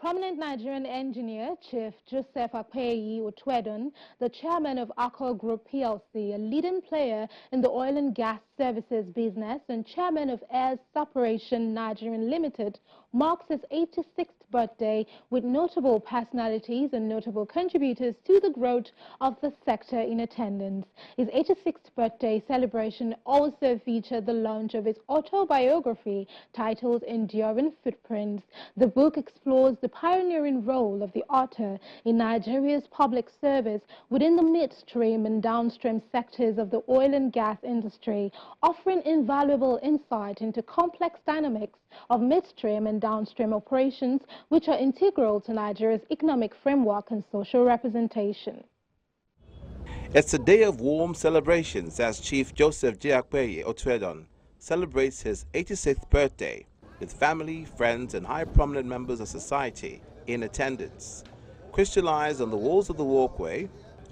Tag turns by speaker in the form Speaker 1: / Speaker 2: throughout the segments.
Speaker 1: Prominent Nigerian engineer Chief Joseph Akpeyi Otwedon, the chairman of ARCO Group PLC, a leading player in the oil and gas services business and chairman of Air Separation Nigerian Limited, marks his 86th birthday with notable personalities and notable contributors to the growth of the sector in attendance. His 86th birthday celebration also featured the launch of his autobiography titled Enduring Footprints. The book explores the pioneering role of the author in Nigeria's public service within the midstream and downstream sectors of the oil and gas industry, offering invaluable insight into complex dynamics of midstream and downstream operations, which are integral to Nigeria's economic framework and social representation.
Speaker 2: It's a day of warm celebrations as Chief Joseph J. Akpeyi Otwedon celebrates his 86th birthday with family, friends, and high prominent members of society in attendance. Crystallized on the walls of the walkway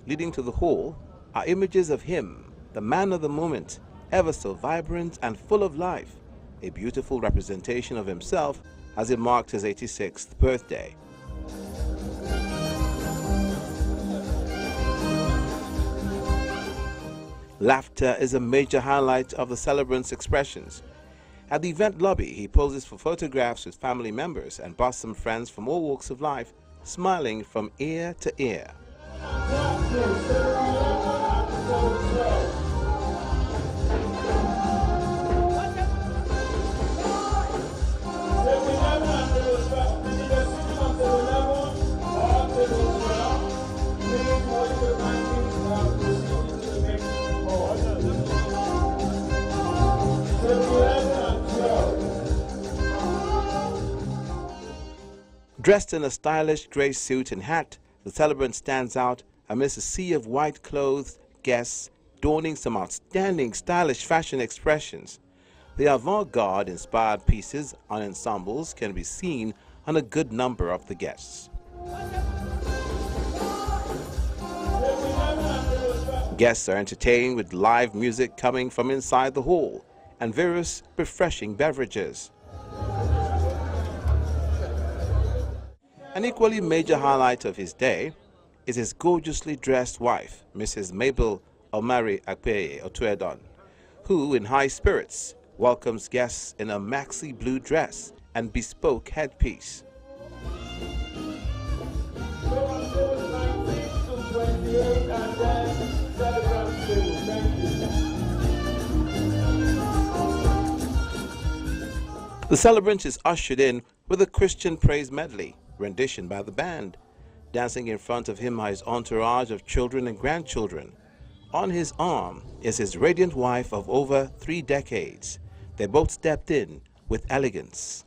Speaker 2: leading to the hall are images of him, the man of the moment, ever so vibrant and full of life, a beautiful representation of himself as he marked his 86th birthday. Laughter is a major highlight of the celebrant's expressions. At the event lobby, he poses for photographs with family members and bosom friends from all walks of life, smiling from ear to ear. Dressed in a stylish grey suit and hat, the celebrant stands out amidst a sea of white-clothed guests donning some outstanding stylish fashion expressions. The avant-garde inspired pieces and ensembles can be seen on a good number of the guests. Guests are entertained with live music coming from inside the hall and various refreshing beverages. An equally major highlight of his day is his gorgeously dressed wife, Mrs. Mabel Omari Akpeyi Otwedon, who, in high spirits, welcomes guests in a maxi blue dress and bespoke headpiece. The celebrant is ushered in with a Christian praise medley rendition by the band. Dancing in front of him are his entourage of children and grandchildren. On his arm is his radiant wife of over 3 decades. They both stepped in with elegance.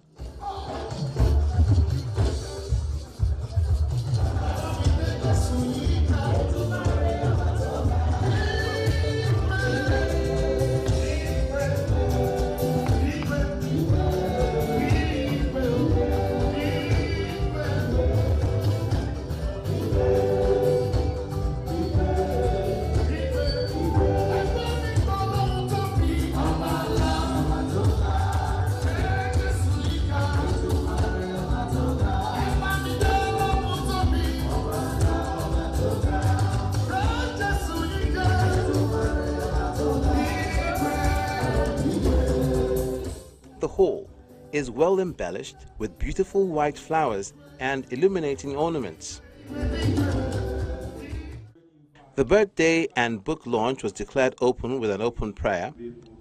Speaker 2: The hall is well embellished with beautiful white flowers and illuminating ornaments. The birthday and book launch was declared open with an open prayer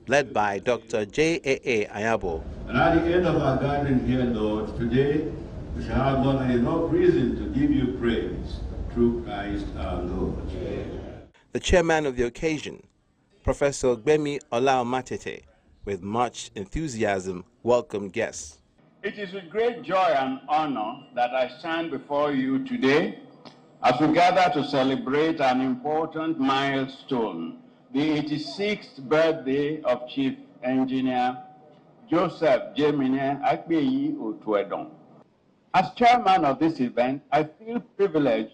Speaker 2: led by Dr. J.A.A. Ayabo.
Speaker 3: And at the end of our gathering here, Lord, today we shall have more than enough reason to give you praise through Christ our Lord.
Speaker 2: The chairman of the occasion, Professor Gbemi Olaomatete, with much enthusiasm, welcomed guests.
Speaker 4: It is with great joy and honor that I stand before you today as we gather to celebrate an important milestone, the 86th birthday of Chief Engineer Joseph J. Akpeyi Otwedon. As chairman of this event, I feel privileged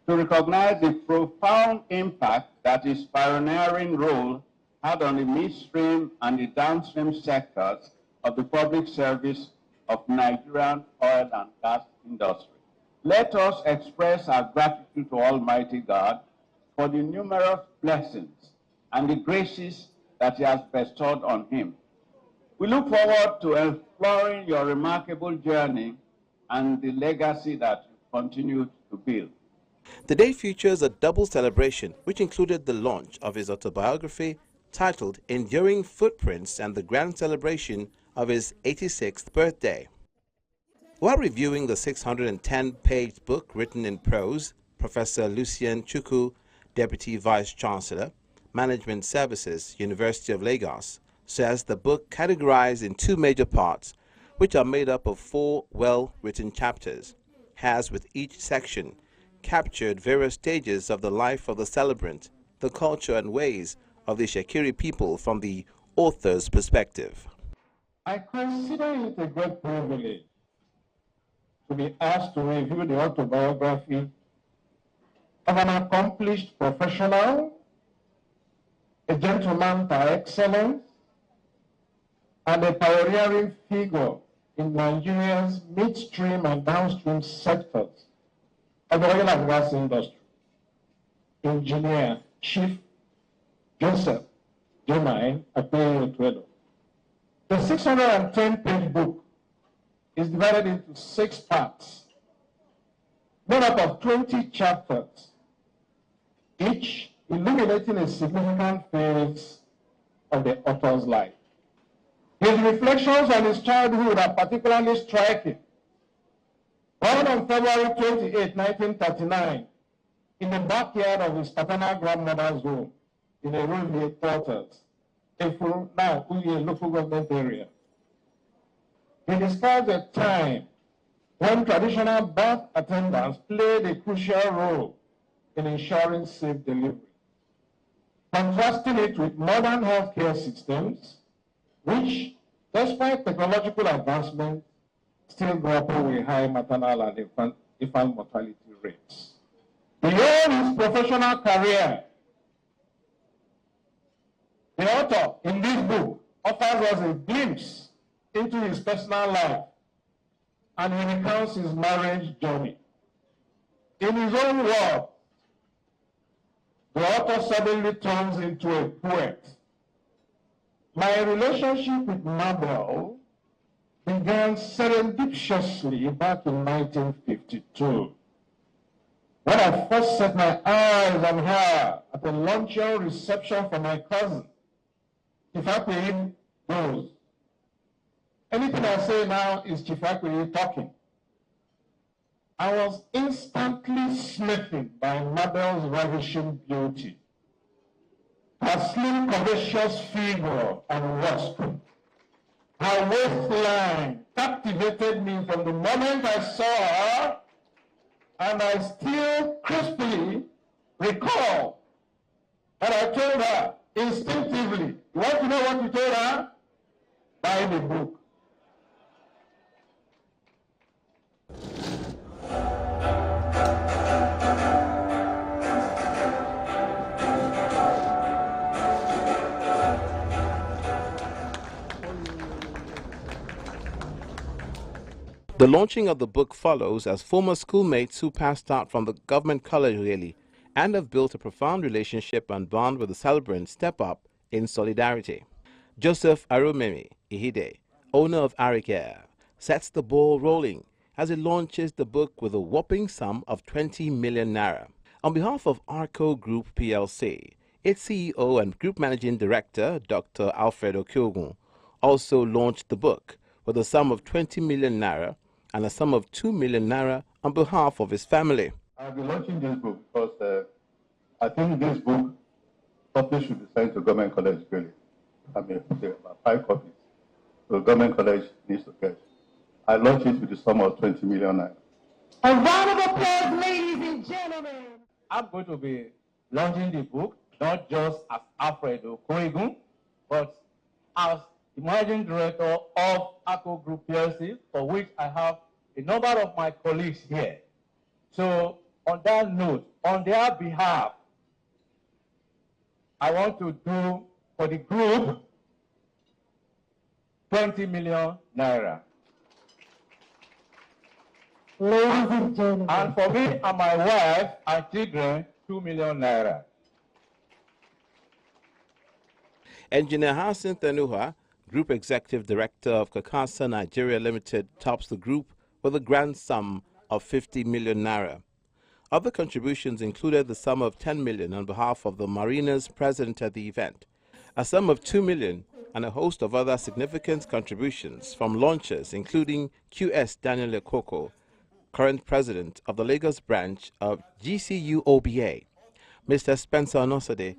Speaker 4: to recognize the profound impact that his pioneering role had on the midstream and the downstream sectors of the public service of Nigerian oil and gas industry. Let us express our gratitude to Almighty God for the numerous blessings and the graces that He has bestowed on him. We look forward to exploring your remarkable journey and the legacy that you continue to build.
Speaker 2: The day features a double celebration, which included the launch of his autobiography titled Enduring Footprints and the grand celebration of his 86th birthday. While reviewing the 610-page book written in prose, Professor Lucien Chukwu, Deputy Vice Chancellor, Management Services, University of Lagos, says the book categorized in two major parts, which are made up of 4 well-written chapters, has with each section captured various stages of the life of the celebrant, the culture and ways of the Shekiri people from the author's perspective.
Speaker 5: I consider it a great privilege to be asked to review the autobiography of an accomplished professional, a gentleman par excellence, and a pioneering figure in Nigeria's midstream and downstream sectors of the oil and gas industry, Engineer Chief Joseph J. Akpeyi. The 610-page book is divided into 6 parts, made up of 20 chapters, each illuminating a significant phase of the author's life. His reflections on his childhood are particularly striking. Born on February 28, 1939, in the backyard of his paternal grandmother's home in a rural quarters, now Uye local government area. He describes a time when traditional birth attendants played a crucial role in ensuring safe delivery, contrasting it with modern healthcare systems, which, despite technological advancement, still grapple with high maternal and infant mortality rates. Beyond his professional career, the author in this book offers us a glimpse into his personal life, and he recounts his marriage journey. In his own words, the author suddenly turns into a poet. My relationship with Mabel began serendipitously back in 1952, when I first set my eyes on her at a luncheon reception for my cousin. Chief Akpeyi goes. Anything I say now is Chief Akpeyi talking. I was instantly smitten by Mabel's ravishing beauty. Her slim, curvaceous figure and wasp. Her waistline captivated me from the moment I saw her, and I still crisply recall that I told her instinctively. You want to know what you told her? Buy the book.
Speaker 2: The launching of the book follows as former schoolmates who passed out from the government college really and have built a profound relationship and bond with the celebrant step up in solidarity. Joseph Arumemi Ihide, owner of ARCO, sets the ball rolling as he launches the book with a whopping sum of 20 million naira. On behalf of ARCO Group PLC, its CEO and Group Managing Director, Dr. Alfredo Kyogun, also launched the book with a sum of 20 million naira and a sum of 2 million naira on behalf of his family.
Speaker 6: I'll be launching this book because I think this book probably should be sent to government college, really. I mean, there are about 5 copies. So government college needs to get. I launched it with the sum of 20 million naira.
Speaker 5: A round of applause, ladies and gentlemen. I'm going to be launching the book, not just as Alfredo Kyogun, but as the managing director of ARCO Group PLC, for which I have a number of my colleagues here. So on that note, on their behalf, I want to do for the group 20 million naira. Ladies and gentlemen. And for me and my wife and children, 2 million naira.
Speaker 2: Engineer Hassan Tenuha, Group Executive Director of Kakasa Nigeria Limited, tops the group with a grand sum of 50 million naira. Other contributions included the sum of 10 million on behalf of the Mariners present at the event, a sum of 2 million, and a host of other significant contributions from launchers including QS Daniel Ekoko, current president of the Lagos branch of GCU-OBA, Mr. Spencer Onosade,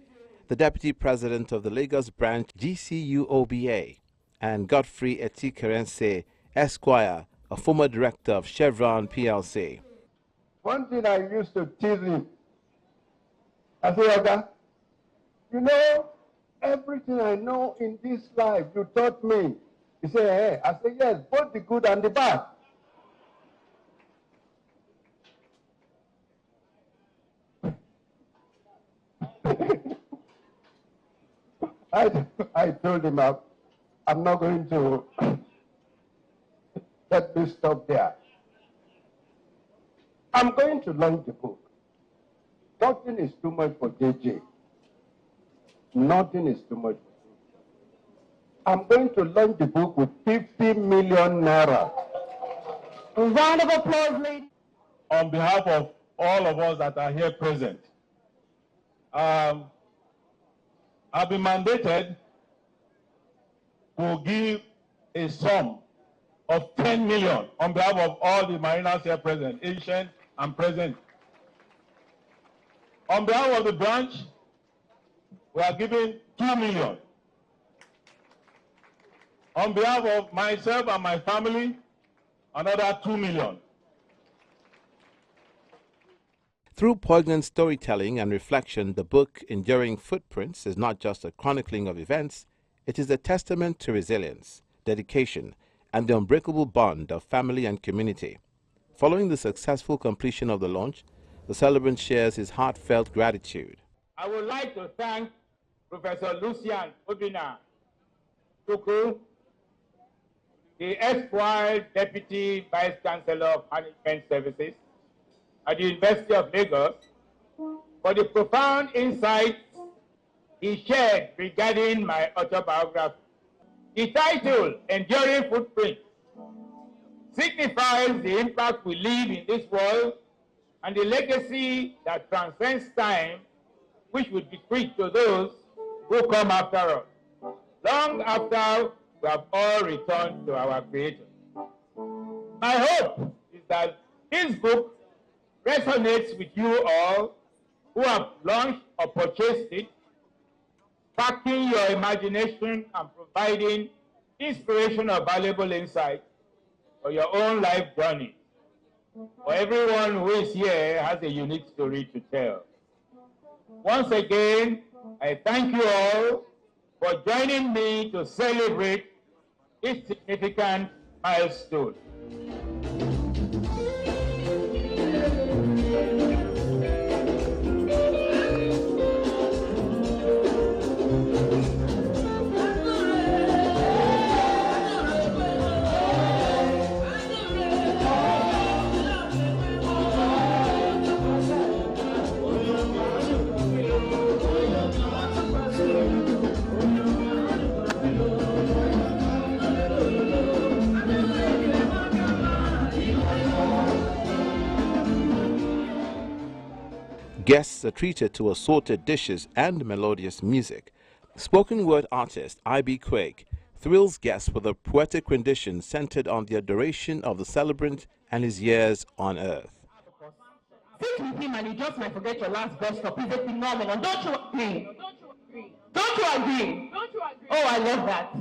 Speaker 2: the deputy president of the Lagos branch GCU-OBA, and Godfrey Etikerense, Esquire, a former director of Chevron PLC.
Speaker 5: One thing I used to tease him, I say, Oga, you know, everything I know in this life, you taught me. He said, hey. I said, yes, both the good and the bad. I told him I'm not going to let me stop there. I'm going to launch the book. Nothing is too much for JJ. Nothing is too much for JJ. I'm going to launch the book with 50 million naira. A round of applause, ladies. On behalf of all of us that are here present, I've been mandated to give a sum of 10 million on behalf of all the mariners here present, ancient and present. On behalf of the branch, we are giving 2 million. On behalf of myself and my family, another 2 million.
Speaker 2: Through poignant storytelling and reflection, the book Enduring Footprints is not just a chronicling of events, it is a testament to resilience, dedication, and the unbreakable bond of family and community. Following the successful completion of the launch, the celebrant shares his heartfelt gratitude.
Speaker 5: I would like to thank Professor Lucian Obina Tuku, the erstwhile Deputy Vice Chancellor of Management Services at the University of Lagos, for the profound insights he shared regarding my autobiography. The title, Enduring Footprints, signifies the impact we leave in this world and the legacy that transcends time, which would bequeath to those who come after us, long after we have all returned to our Creator. My hope is that this book resonates with you all who have launched or purchased it, sparking your imagination and providing inspiration or valuable insight for your own life journey. For everyone who is here has a unique story to tell. Once again, I thank you all for joining me to celebrate this significant milestone.
Speaker 2: Guests are treated to assorted dishes and melodious music. Spoken word artist I.B. Quake thrills guests with a poetic rendition centered on the adoration of the celebrant and his years on earth.
Speaker 7: Sit with him and you just might forget your last bus stop. He's a phenomenon. Don't you agree? Don't you agree? Oh, I love that.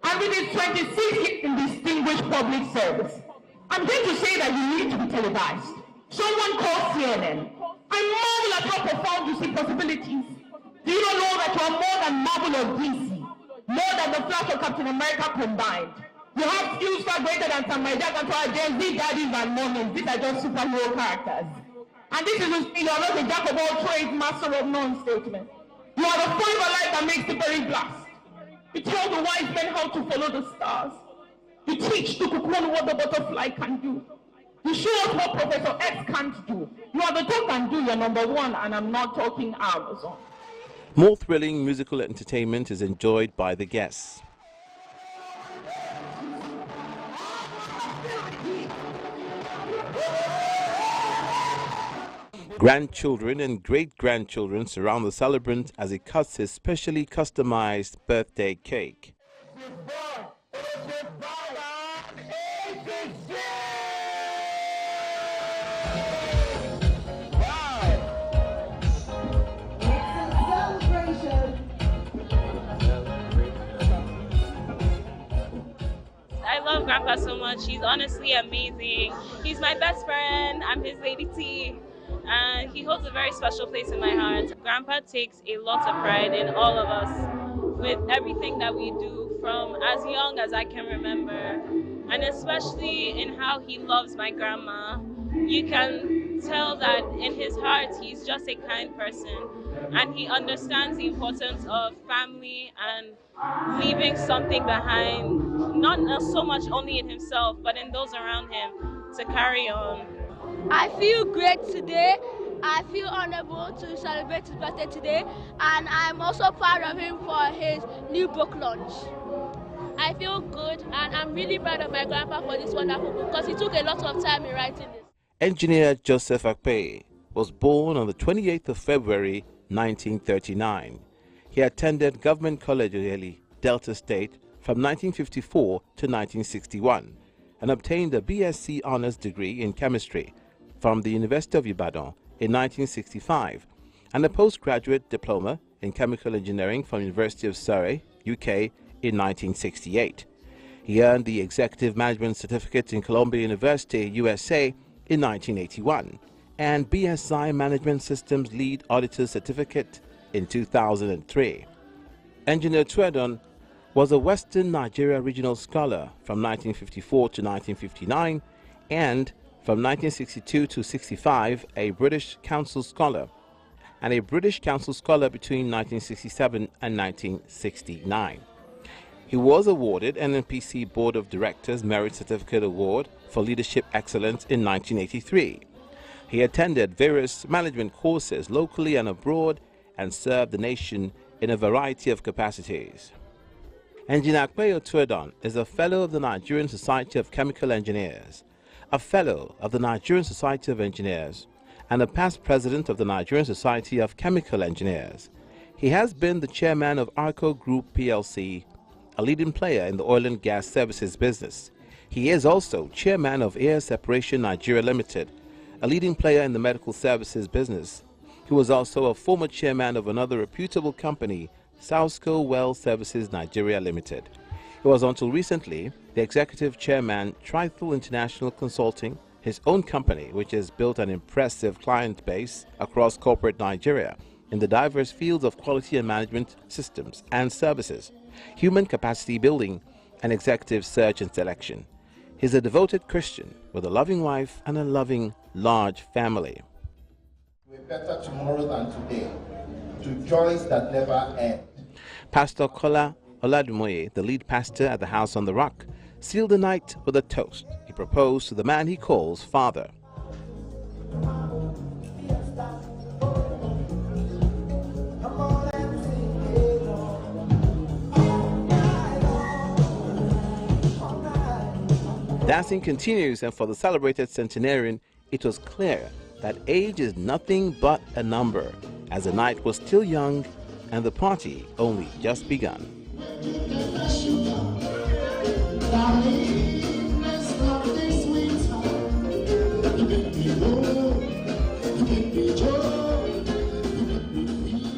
Speaker 7: And with his 26th in distinguished public service, I'm going to say that you need to be televised. Someone called CNN. I marvel at how profound you see possibilities. Do you not know that you are more than Marvel or DC? More than the Flash or Captain America combined. You have skills far greater than some my dad and to our Gen Z daddies and mommies. These are just superhero characters. And this is you are not a jack of all trades, master of none statement. You are the forever light that makes the very blast. You tell the wise men how to follow the stars. You teach the cocoon what the butterfly can do. You show us what Professor X can't do. You are the talk and do, you're number one, and I'm not talking Amazon.
Speaker 2: More thrilling musical entertainment is enjoyed by the guests. Grandchildren and great-grandchildren surround the celebrant as he cuts his specially customized birthday cake.
Speaker 8: I love Grandpa so much. He's honestly amazing. He's my best friend. I'm his lady T. And he holds a very special place in my heart. Grandpa takes a lot of pride in all of us with everything that we do from as young as I can remember. And especially in how he loves my grandma. You can tell that in his heart he's just a kind person. And he understands the importance of family and leaving something behind, not so much only in himself, but in those around him to carry on.
Speaker 9: I feel great today. I feel honorable to celebrate his birthday today, and I'm also proud of him for his new book launch. I feel good, and I'm really proud of my grandpa for this wonderful book because he took a lot of time in writing this.
Speaker 2: Engineer Joseph Akpeye was born on the 28th of February 1939. He attended Government College Oyele, Delta State from 1954 to 1961 and obtained a BSc Honours degree in chemistry from the University of Ibadan in 1965 and a postgraduate diploma in chemical engineering from University of Surrey, UK in 1968. He earned the Executive Management Certificate in Columbia University, USA in 1981 and BSI Management Systems Lead Auditor Certificate in 2003. Engineer Twedon was a Western Nigeria Regional Scholar from 1954 to 1959 and from 1962 to 65 a British Council Scholar and a British Council Scholar between 1967 and 1969. He was awarded NNPC Board of Directors Merit Certificate Award for Leadership Excellence in 1983. He attended various management courses locally and abroad and served the nation in a variety of capacities. Engineer Akpeye Twedon is a Fellow of the Nigerian Society of Chemical Engineers, a Fellow of the Nigerian Society of Engineers, and a past President of the Nigerian Society of Chemical Engineers. He has been the Chairman of ARCO Group PLC, a leading player in the oil and gas services business. He is also Chairman of Air Separation Nigeria Limited, a leading player in the medical services business. He was also a former chairman of another reputable company, Southco Well Services Nigeria Limited. He was until recently the executive chairman, Trithel International Consulting, his own company which has built an impressive client base across corporate Nigeria in the diverse fields of quality and management systems and services, human capacity building, and executive search and selection. He's a devoted Christian with a loving wife and a loving, large family.
Speaker 10: We're better tomorrow than today, to joys that never end.
Speaker 2: Pastor Kola Oladumoye, the lead pastor at the House on the Rock, sealed the night with a toast. He proposed to the man he calls Father. Dancing continues, and for the celebrated centenarian, it was clear that age is nothing but a number, as the night was still young and the party only just begun.